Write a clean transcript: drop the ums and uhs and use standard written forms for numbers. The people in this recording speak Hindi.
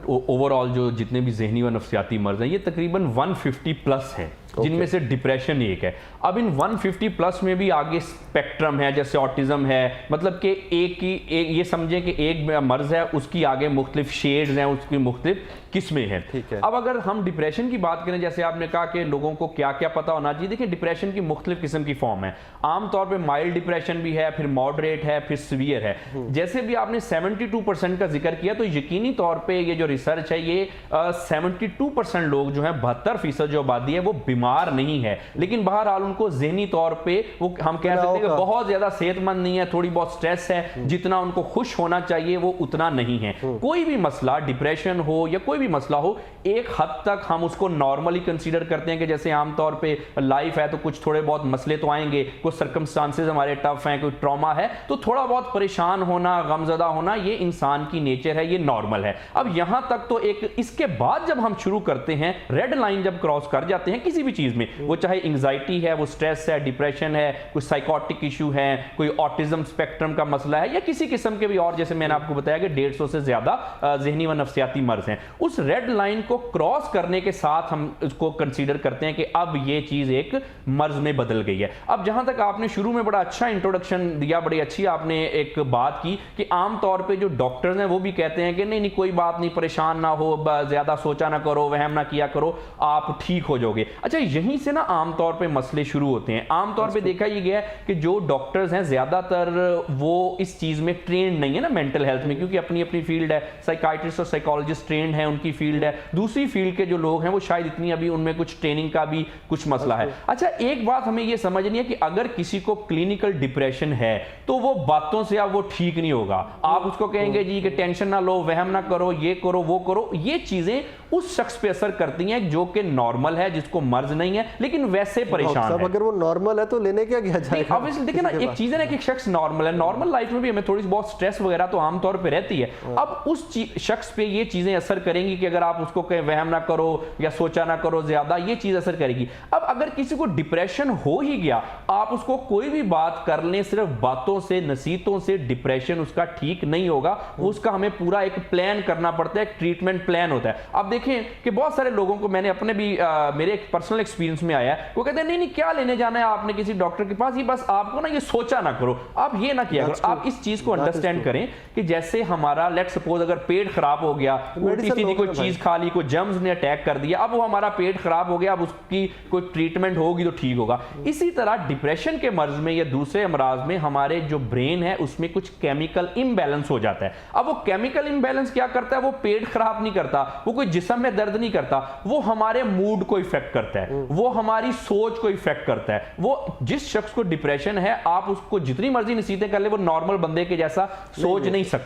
ओवरऑल जो जितने भी जहनी व नफ्सियाती मर्ज हैं ये तकरीबन 150 प्लस हैं, जिनमें से डिप्रेशन एक है। अब इन 150 प्लस में भी आगे स्पेक्ट्रम है, जैसे ऑटिज्म है, मतलब कि ये समझें कि एक मर्ज है, उसकी आगे मुख्तलिफ शेड्स हैं, उसकी मुख्तलिफ किस्में हैं। अब अगर हम डिप्रेशन की बात करें, जैसे आपने कहा कि लोगों को क्या क्या पता होना चाहिए, देखिए डिप्रेशन की मुख्तलिफ किस्म की फॉर्म है। आमतौर पर माइल्ड डिप्रेशन भी है, फिर मॉडरेट है, फिर सीवियर है। जैसे भी आपने 72% का जिक्र किया, तो यकीनी तौर पर ये जो रिसर्च है, ये 72% लोग जो है 72% जो आबादी है वो बीमार नहीं है, लेकिन बहरहाल उनको ज़हनी तौर पे वो हम कह सकते हैं कि बहुत ज्यादा सेहतमंद नहीं है, थोड़ी बहुत स्ट्रेस है, जितना उनको खुश होना चाहिए वो उतना नहीं है। कोई भी मसला, डिप्रेशन हो या कोई भी मसला हो, एक हद तक हम उसको नॉर्मली कंसीडर करते हैं कि जैसे आमतौर पे लाइफ है तो कुछ थोड़े बहुत मसले तो आएंगे, कुछ सर्कमस्टांसेस हमारे टफ हैं, कोई ट्रॉमा है तो थोड़ा बहुत परेशान होना, गमजदा होना, ये इंसान की नेचर है, ये नॉर्मल है। अब यहां तक तो एक, इसके बाद जब हम शुरू करते हैं, रेड लाइन जब क्रॉस कर जाते हैं किसी भी चीज में, वो चाहे एंजाइटी है, वो स्ट्रेस है, डिप्रेशन है, कोई साइकोटिक इशू है, कोई ऑटिज्म स्पेक्ट्रम का मसला है, या किसी किस्म के भी और, जैसे मैंने आपको बताया कि 150 से ज्यादा ज़हनी व नफ्सियाती मर्ज हैं, उस रेड लाइन को क्रॉस करने के साथ हम उसको कंसीडर करते हैं कि अब ये चीज एक मर्ज में बदल गई है। अब जहां तक आपने शुरू में बड़ा अच्छा इंट्रोडक्शन दिया, बड़ी अच्छी आपने एक बात की कि आमतौर पर जो डॉक्टर्स हैं वो भी कहते हैं कि नहीं नहीं कोई बात नहीं, परेशान ना हो, ज्यादा सोचा ना करो, वहम ना किया करो, आप ठीक हो जाओगे। अच्छा, यहीं से ना आमतौर पे मसले शुरू होते हैं। आमतौर पे देखा ये गया है कि जो डॉक्टर्स हैं ज्यादातर वो इस चीज में ट्रेंड नहीं है ना, मेंटल हेल्थ में, क्योंकि अपनी अपनी फील्ड है, साइकाइट्रिस्ट और साइकोलॉजिस्ट ट्रेंड है, उनकी फील्ड है। दूसरी फील्ड के जो लोग हैं वो शायद इतनी अभी उनमें कुछ ट्रेनिंग का भी कुछ मसला है। अच्छा, एक बात हमें ये समझनी है कि अगर किसी को क्लिनिकल डिप्रेशन है तो वो बातों से अब वो ठीक नहीं होगा। आप उसको कहेंगे जी कि टेंशन ना लो, वहम ना करो, ये करो वो करो, ये चीजें उस शख्स पे असर करती हैं जो कि नॉर्मल है, जिसको मर्ज नहीं है लेकिन वैसे परेशान है। अगर वो नॉर्मल है तो लेने क्या गया जाएगा? ऑब्वियसली देखिए ना, एक चीज है ना कि एक शख्स नॉर्मल है, नॉर्मल लाइफ में भी हमें थोड़ी बहुत स्ट्रेस वगैरह तो आमतौर पे रहती है। अब उस शख्स पे ये चीजें असर करेंगी कि अगर आप उसको कहें वहम ना करो या सोचा ना करो ज्यादा, ये चीज असर करेगी। अब अगर किसी को डिप्रेशन हो ही गया, आप उसको कोई भी बात कर लें, सिर्फ बातों से, नसीहतों से डिप्रेशन उसका ठीक नहीं होगा। उसका हमें पूरा एक प्लान करना पड़ता है, एक ट्रीटमेंट प्लान होता है। आप देखें कि बहुत सारे लोगों को मैंने अपने भी मेरे एक पर्सनल एक्सपीरियंस में आया है, वो कहते हैं नहीं नहीं क्या लेने जाना है आपने किसी डॉक्टर के पास, ये बस आपको ना ये सोचा ना करो, आप ये ना किया करो। आप इस चीज को अंडरस्टैंड करें कि जैसे हमारा लेट सपोज अगर पेट खराब हो गया, उल्टी सीधी कोई चीज खा ली, कोई जर्म्स ने अटैक कर दिया, अब वो हमारा पेट खराब हो गया, अब उसकी कोई ट्रीटमेंट होगी तो ठीक होगा। इसी तरह डिप्रेशन के मर्ज में या दूसरे अमराज में हमारे जो ब्रेन है उसमें कुछ केमिकल इम्बैलेंस हो जाता है। अब वो केमिकल इम्बैलेंस क्या करता है, वो पेट खराब नहीं करता, वो कोई जिस्म में दर्द नहीं करता, वो हमारे मूड को इफेक्ट करता है, वो हमारी सोच को इफेक्ट करता है। वो जिस शख्स को डिप्रेशन है, आप उसको जितनी मर्जी नसीहतें कर ले, वो नॉर्मल बंदे के जैसा सोच नहीं सकता।